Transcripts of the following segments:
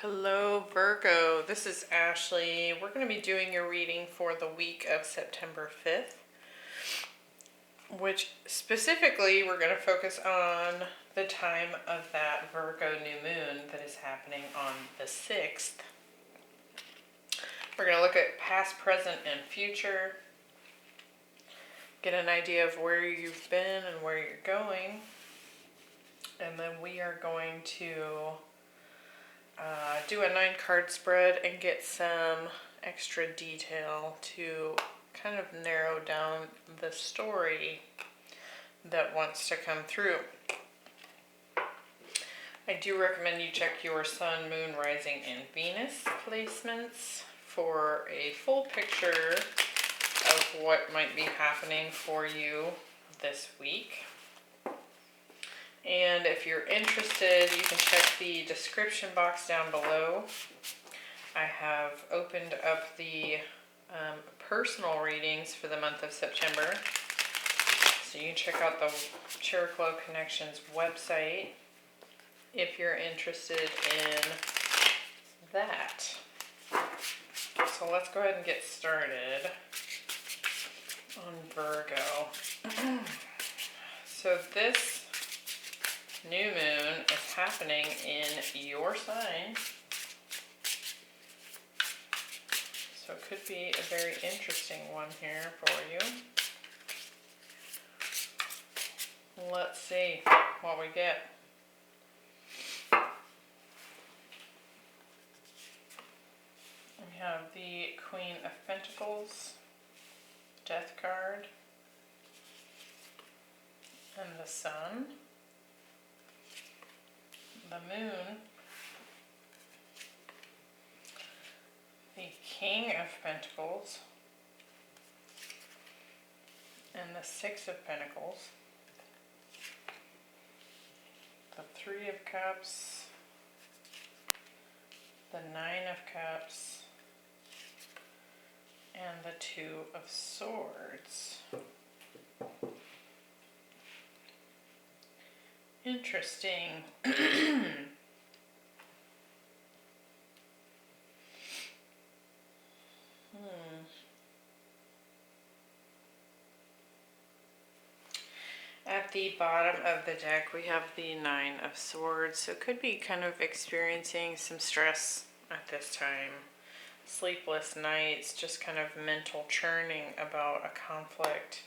Hello Virgo, this is Ashley. We're going to be doing your reading for the week of September 5th, which specifically we're going to focus on the time of that Virgo new moon that is happening on the 6th. We're going to look at past, present, and future, get an idea of where you've been and where you're going, and then we are going to do a 9-card spread and get some extra detail to kind of narrow down the story that wants to come through. I do recommend you check your Sun, Moon, Rising, and Venus placements for a full picture of what might be happening for you this week. And if you're interested, you can check the description box down below. I have opened up the personal readings for the month of September. So you can check out the Astrological Connections website if you're interested in that. So let's go ahead and get started on Virgo. So this new moon is happening in your sign, so it could be a very interesting one here for you. Let's see what we get. We have the Queen of Pentacles, Death card, and the Sun. The Moon, the King of Pentacles, and the Six of Pentacles, the Three of Cups, the Nine of Cups, and the Two of Swords. Interesting. At the bottom of the deck, we have the Nine of Swords. So it could be kind of experiencing some stress at this time. Sleepless nights, just kind of mental churning about a conflict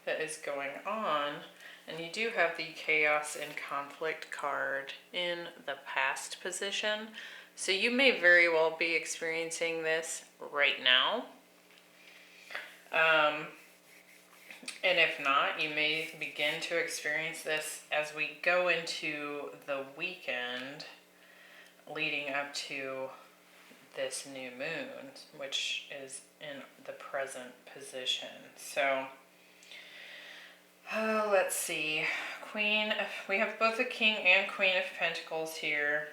that is going on. And you do have the Chaos and Conflict card in the past position. So you may very well be experiencing this right now. And if not, you may begin to experience this as we go into the weekend leading up to this new moon, which is in the present position. So let's see. We have both the King and Queen of Pentacles here.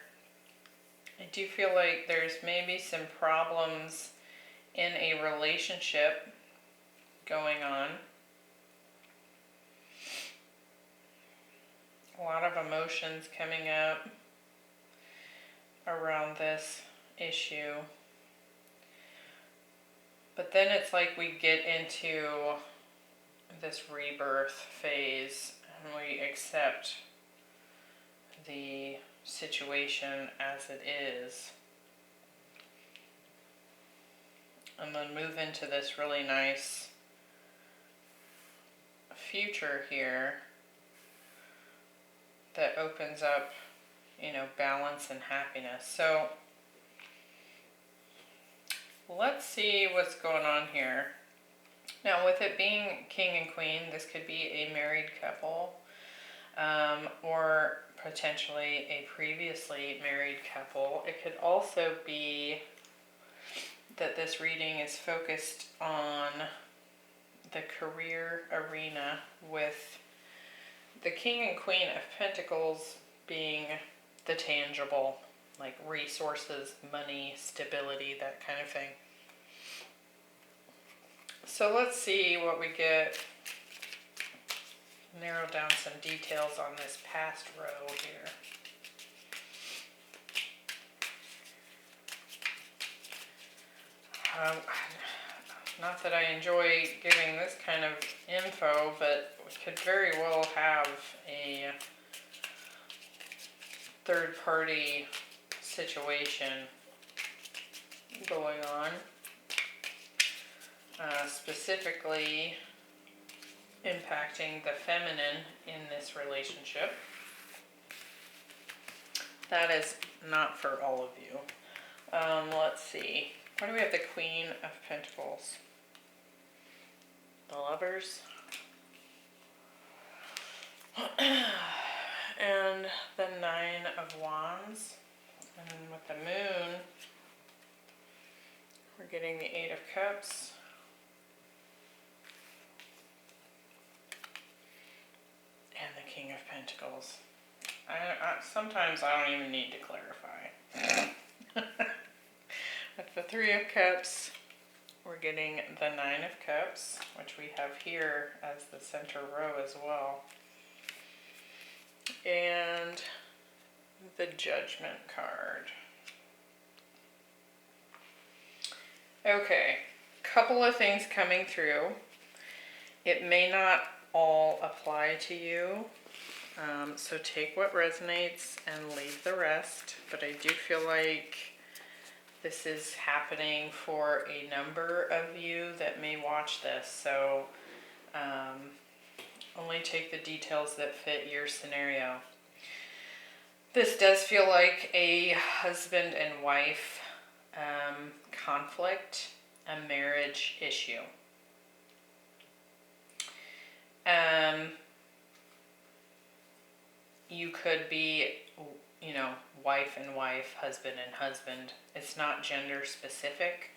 I do feel like there's maybe some problems in a relationship going on. A lot of emotions coming up around this issue. But then it's like we get into this rebirth phase and we accept the situation as it is, and then move into this really nice future here that opens up, balance and happiness. So let's see what's going on here. Now, with it being King and Queen, this could be a married couple, or potentially a previously married couple. It could also be that this reading is focused on the career arena, with the King and Queen of Pentacles being the tangible, like resources, money, stability, that kind of thing. So let's see what we get. Narrow down some details on this past row here. Not that I enjoy giving this kind of info, but we could very well have a third-party situation going on, specifically impacting the feminine in this relationship. That is not for all of you. Let's see. Why do we have the Queen of Pentacles? The Lovers. And the Nine of Wands. And with the Moon, we're getting the Eight of Cups. And the King of Pentacles. Sometimes I don't even need to clarify. With the Three of Cups, we're getting the Nine of Cups, which we have here as the center row as well. And the Judgment card. Okay, couple of things coming through. It may not all apply to you, so take what resonates and leave the rest, but I do feel like this is happening for a number of you that may watch this, so only take the details that fit your scenario. This does feel like a husband and wife conflict, a marriage issue. You could be, wife and wife, husband and husband. It's not gender specific,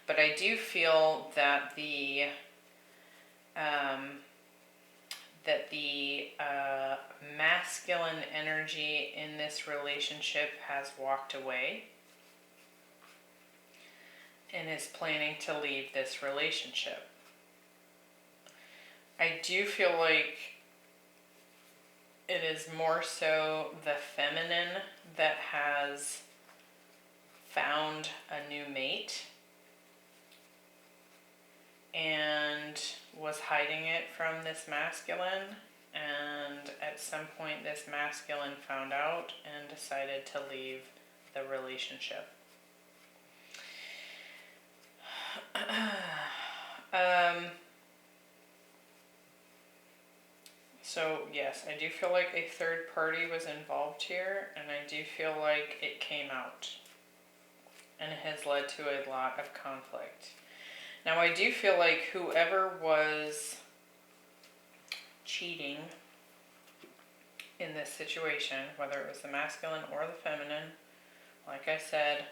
but I do feel that the masculine energy in this relationship has walked away and is planning to leave this relationship. I do feel like it is more so the feminine that has found a new mate and was hiding it from this masculine, and at some point this masculine found out and decided to leave the relationship. So yes, I do feel like a third party was involved here, and I do feel like it came out, and it has led to a lot of conflict. Now I do feel like whoever was cheating in this situation, whether it was the masculine or the feminine, like I said,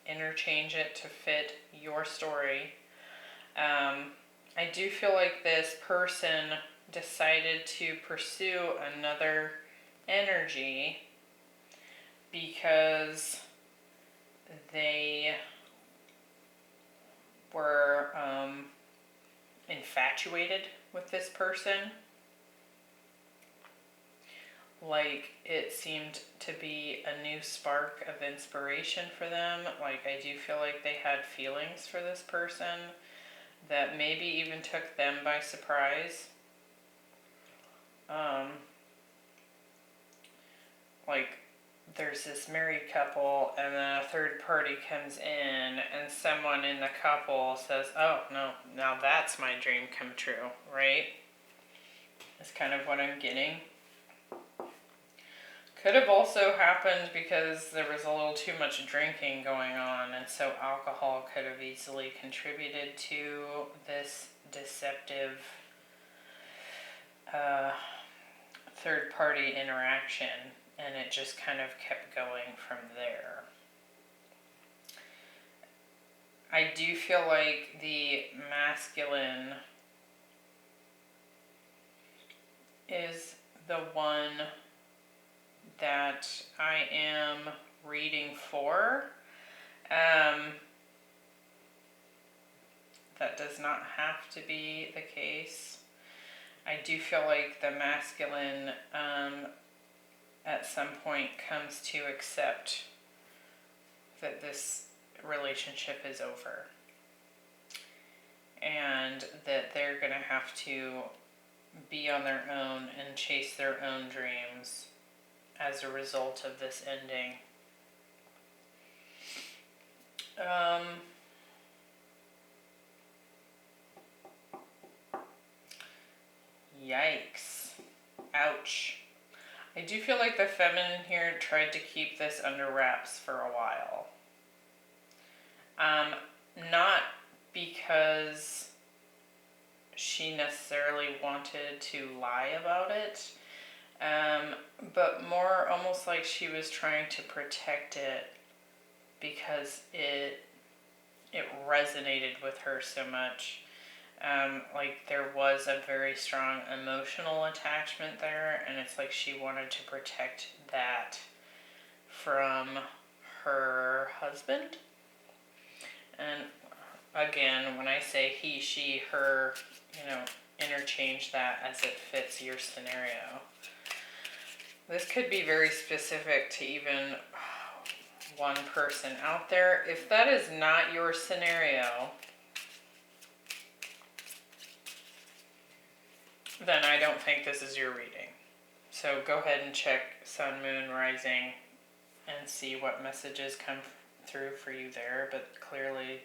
interchange it to fit your story. I do feel like this person decided to pursue another energy because they were infatuated with this person. Like it seemed to be a new spark of inspiration for them. Like I do feel like they had feelings for this person that maybe even took them by surprise. Like there's this married couple and then a third party comes in and someone in the couple says, oh no, now that's my dream come true, right? That's kind of what I'm getting. Could have also happened because there was a little too much drinking going on, and so alcohol could have easily contributed to this deceptive third-party interaction, and it just kind of kept going from there. I do feel like the masculine is the one that I am reading for. That does not have to be the case. I do feel like the masculine at some point comes to accept that this relationship is over. and that they're going to have to be on their own and chase their own dreams as a result of this ending. Yikes. Ouch. I do feel like the feminine here tried to keep this under wraps for a while. Not because she necessarily wanted to lie about it, but more almost like she was trying to protect it because it resonated with her so much. Like there was a very strong emotional attachment there, and it's like she wanted to protect that from her husband. And again, when I say he, she, her, interchange that as it fits your scenario. This could be very specific to even one person out there. If that is not your scenario, then I don't think this is your reading. So go ahead and check Sun, Moon, Rising and see what messages come through for you there. But clearly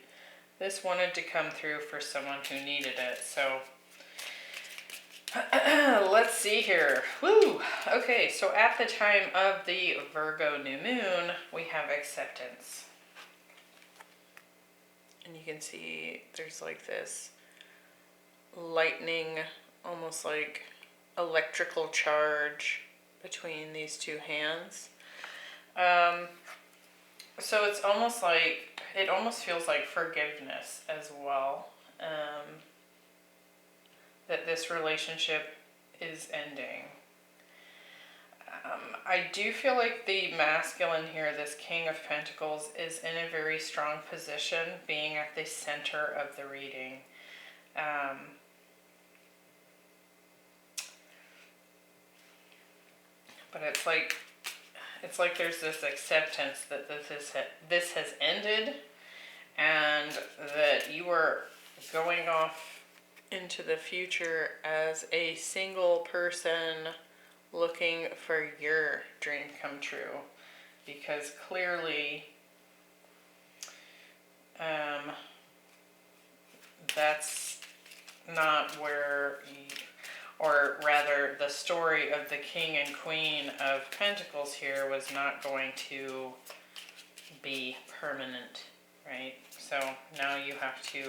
this wanted to come through for someone who needed it. So let's see here. Woo! Okay, so at the time of the Virgo new moon, we have acceptance. And you can see there's like this lightning, almost like electrical charge between these two hands. So it's almost like, it almost feels like forgiveness as well. That this relationship is ending. I do feel like the masculine here, this King of Pentacles, is in a very strong position, being at the center of the reading. But it's like there's this acceptance that this has ended, and that you are going off into the future as a single person looking for your dream come true. Because clearly that's not where or rather the story of the King and Queen of Pentacles here was not going to be permanent, right? So now you have to,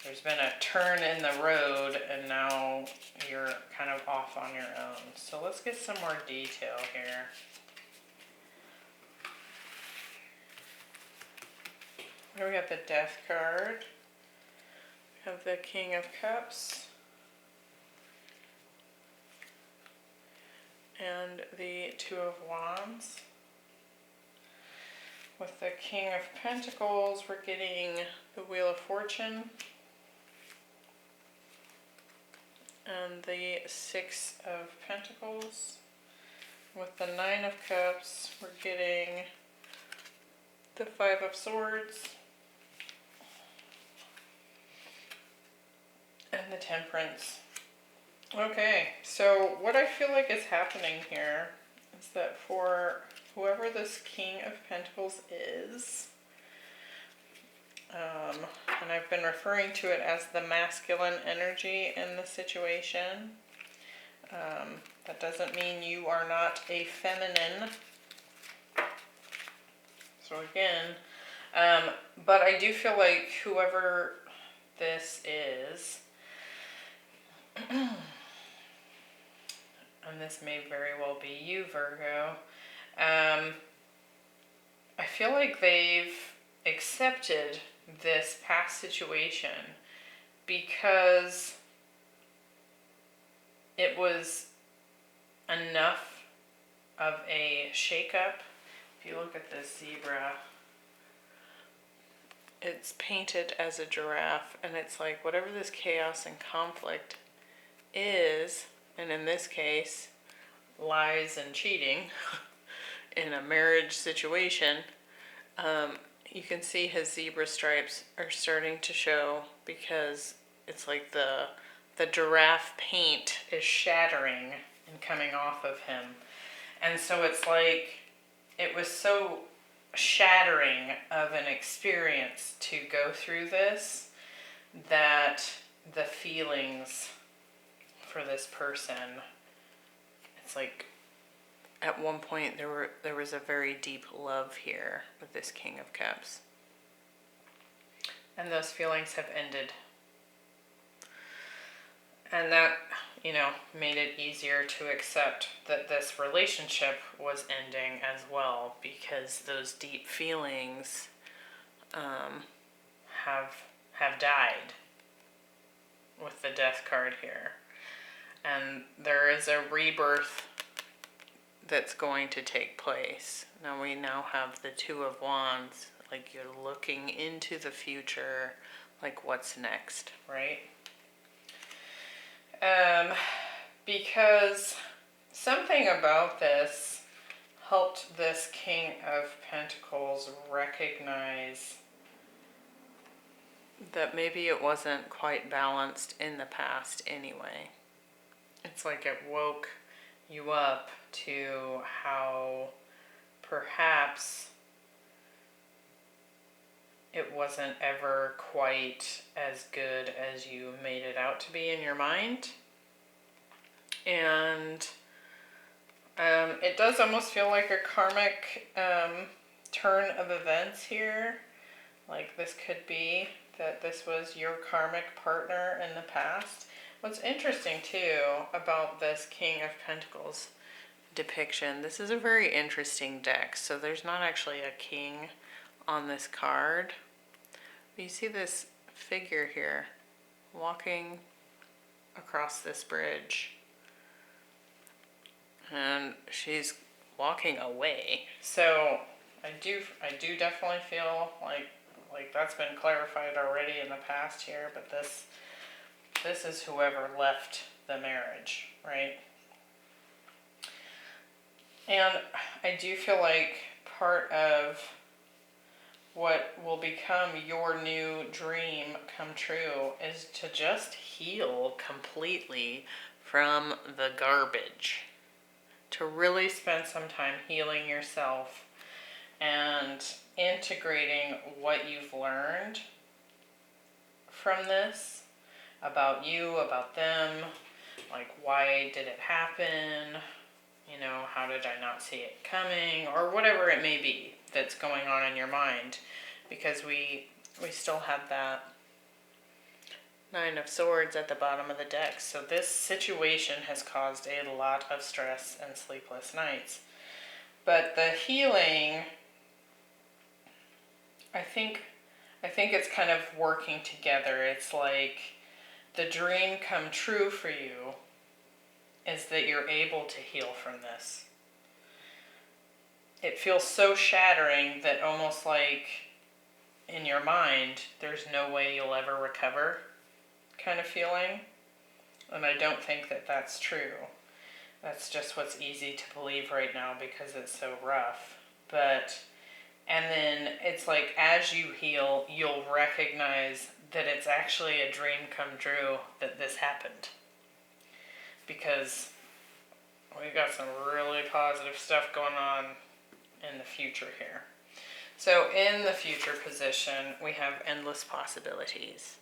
there's been a turn in the road, and now you're kind of off on your own. So let's get some more detail here. Here we have the Death card. We have the King of Cups. And the Two of Wands. With the King of Pentacles, we're getting the Wheel of Fortune. And the Six of Pentacles. With the Nine of Cups, we're getting the Five of Swords. And the Temperance. Okay, so what I feel like is happening here is that for whoever this King of Pentacles is, and I've been referring to it as the masculine energy in the situation. That doesn't mean you are not a feminine. So again, but I do feel like whoever this is, and this may very well be you, Virgo, I feel like they've accepted this past situation because it was enough of a shakeup. If you look at this zebra, it's painted as a giraffe, and it's like whatever this chaos and conflict is, and in this case, lies and cheating in a marriage situation, you can see his zebra stripes are starting to show because it's like the giraffe paint is shattering and coming off of him. And so it's like, it was so shattering of an experience to go through this, that the feelings for this person, it's like at one point there was a very deep love here with this King of Cups. And those feelings have ended. And that, made it easier to accept that this relationship was ending as well, because those deep feelings have died with the Death card here. And there is a rebirth that's going to take place. Now we have the Two of Wands, like you're looking into the future, like what's next, right? Because something about this helped this King of Pentacles recognize that maybe it wasn't quite balanced in the past anyway. It's like it woke you up to how perhaps it wasn't ever quite as good as you made it out to be in your mind. And it does almost feel like a karmic turn of events here. Like this could be that this was your karmic partner in the past. What's interesting too about this King of Pentacles depiction, this is a very interesting deck. So there's not actually a king on this card. But you see this figure here walking across this bridge. And she's walking away. So I do definitely feel like that's been clarified already in the past here, but this is whoever left the marriage, right? And I do feel like part of what will become your new dream come true is to just heal completely from the garbage. To really spend some time healing yourself and integrating what you've learned from this about you, about them, like why did it happen, how did I not see it coming, or whatever it may be that's going on in your mind, because we still have that Nine of Swords at the bottom of the deck. So this situation has caused a lot of stress and sleepless nights. But the healing, I think it's kind of working together. It's like the dream come true for you is that you're able to heal from this. It feels so shattering that almost like in your mind, there's no way you'll ever recover kind of feeling. And I don't think that that's true. That's just what's easy to believe right now because it's so rough. And then it's like as you heal, you'll recognize that it's actually a dream come true that this happened. Because we've got some really positive stuff going on in the future here. So in the future position, we have endless possibilities.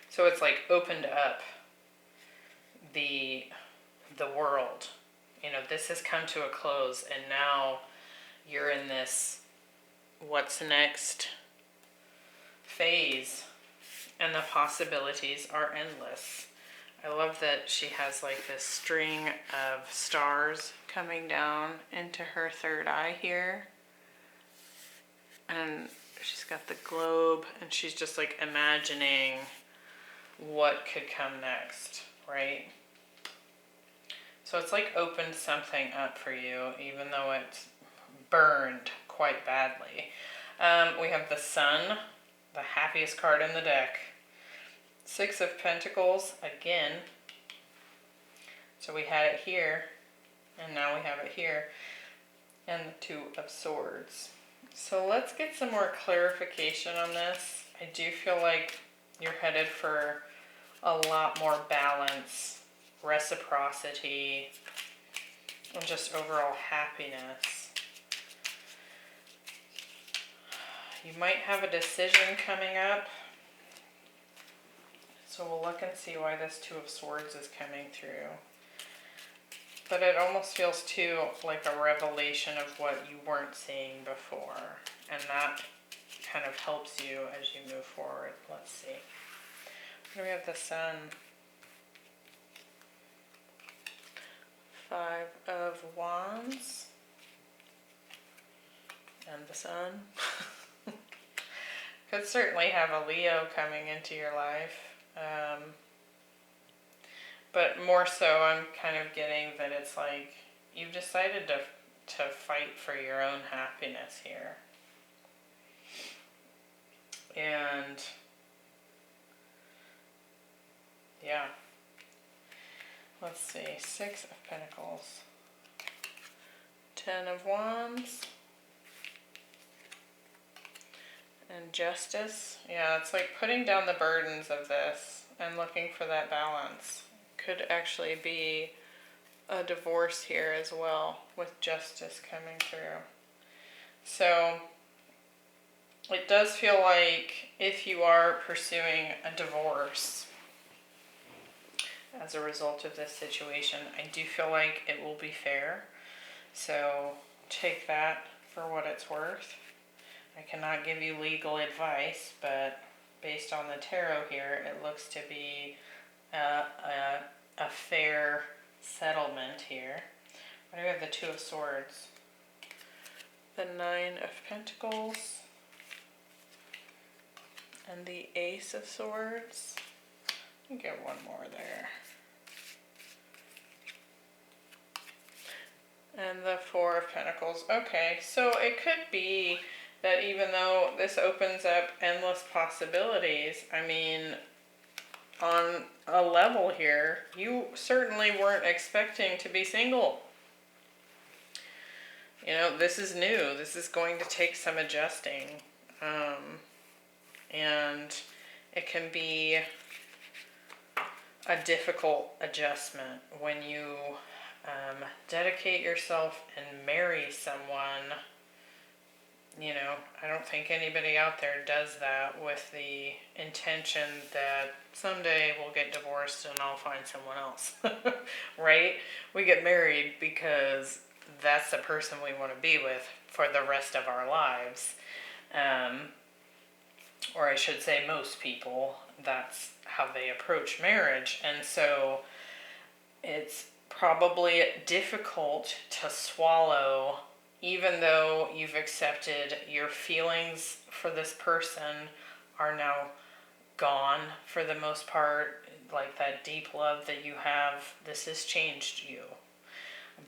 So it's like opened up the world. This has come to a close, and now you're in this what's next phase, and the possibilities are endless. I love that she has like this string of stars coming down into her third eye here. And she's got the globe, and she's just like imagining what could come next, right? So it's like opened something up for you, even though it's burned quite badly. We have the Sun, the happiest card in the deck. Six of Pentacles, again. So we had it here, and now we have it here. And the Two of Swords. So let's get some more clarification on this. I do feel like You're headed for a lot more balance, reciprocity, and just overall happiness. You might have a decision coming up. So we'll look and see why this Two of Swords is coming through. But it almost feels too like a revelation of what you weren't seeing before. And that kind of helps you as you move forward. Let's see. We have the Sun. 5 of Wands. And the Sun. Could certainly have a Leo coming into your life. But more so, I'm kind of getting that it's like you've decided to fight for your own happiness here. And yeah. Let's see. 6 of Pentacles. 10 of Wands. And Justice. Yeah, it's like putting down the burdens of this and looking for that balance. Could actually be a divorce here as well, with Justice coming through. So it does feel like if you are pursuing a divorce as a result of this situation, I do feel like it will be fair. So take that for what it's worth. I cannot give you legal advice, but based on the tarot here, it looks to be a fair settlement here. Why do we have the Two of Swords? The 9 of Pentacles. And the Ace of Swords. Let me get one more there. And the 4 of Pentacles. Okay, so it could be that even though this opens up endless possibilities, I mean, on a level here, you certainly weren't expecting to be single. You know, this is new. This is going to take some adjusting. And it can be a difficult adjustment when you dedicate yourself and marry someone. You know, I don't think anybody out there does that with the intention that someday we'll get divorced and I'll find someone else, right? We get married because that's the person we want to be with for the rest of our lives. Or I should say most people, that's how they approach marriage. And so it's probably difficult to swallow, even though you've accepted your feelings for this person are now gone for the most part, like that deep love that you have, this has changed you.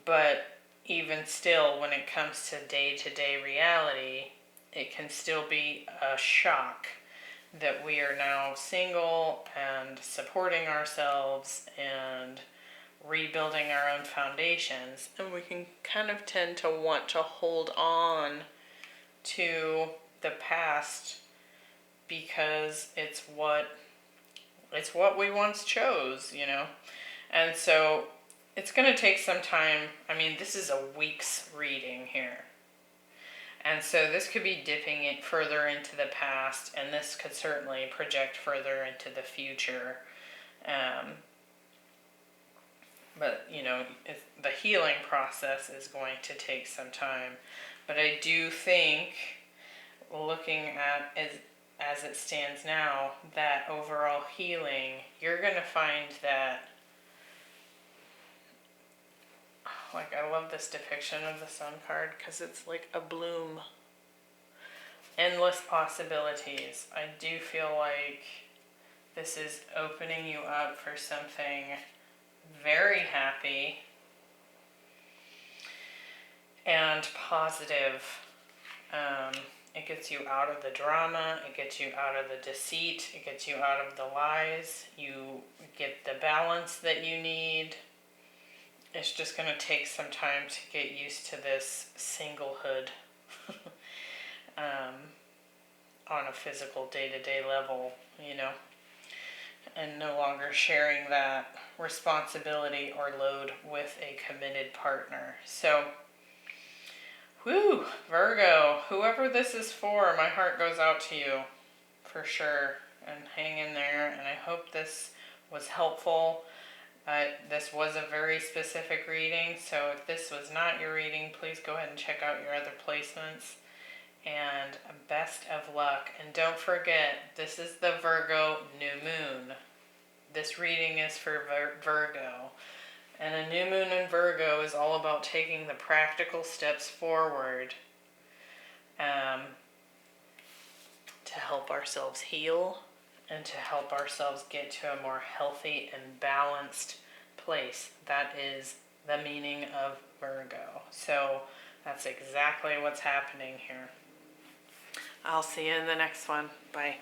But even still, when it comes to day-to-day reality, it can still be a shock that we are now single and supporting ourselves and rebuilding our own foundations, and we can kind of tend to want to hold on to the past because it's what we once chose, you know. And so it's going to take some time. I mean, this is a week's reading here. And so this could be dipping it further into the past, and this could certainly project further into the future. But, you know, the healing process is going to take some time. But I do think, looking at as it stands now, that overall healing, you're going to find that, like, I love this depiction of the Sun card because it's like a bloom. Endless possibilities. I do feel like this is opening you up for something very happy and positive. It gets you out of the drama, it gets you out of the deceit, it gets you out of the lies, you get the balance that you need. It's just going to take some time to get used to this singlehood on a physical day-to-day level, you know. and no longer sharing that responsibility or load with a committed partner. So, whew, Virgo, whoever this is for, my heart goes out to you for sure, and hang in there, and I hope this was helpful. This was a very specific reading, so if this was not your reading, please go ahead and check out your other placements. And best of luck. And don't forget, this is the Virgo new moon. This reading is for Virgo. And a new moon in Virgo is all about taking the practical steps forward to help ourselves heal and to help ourselves get to a more healthy and balanced place. That is the meaning of Virgo. So that's exactly what's happening here. I'll see you in the next one. Bye.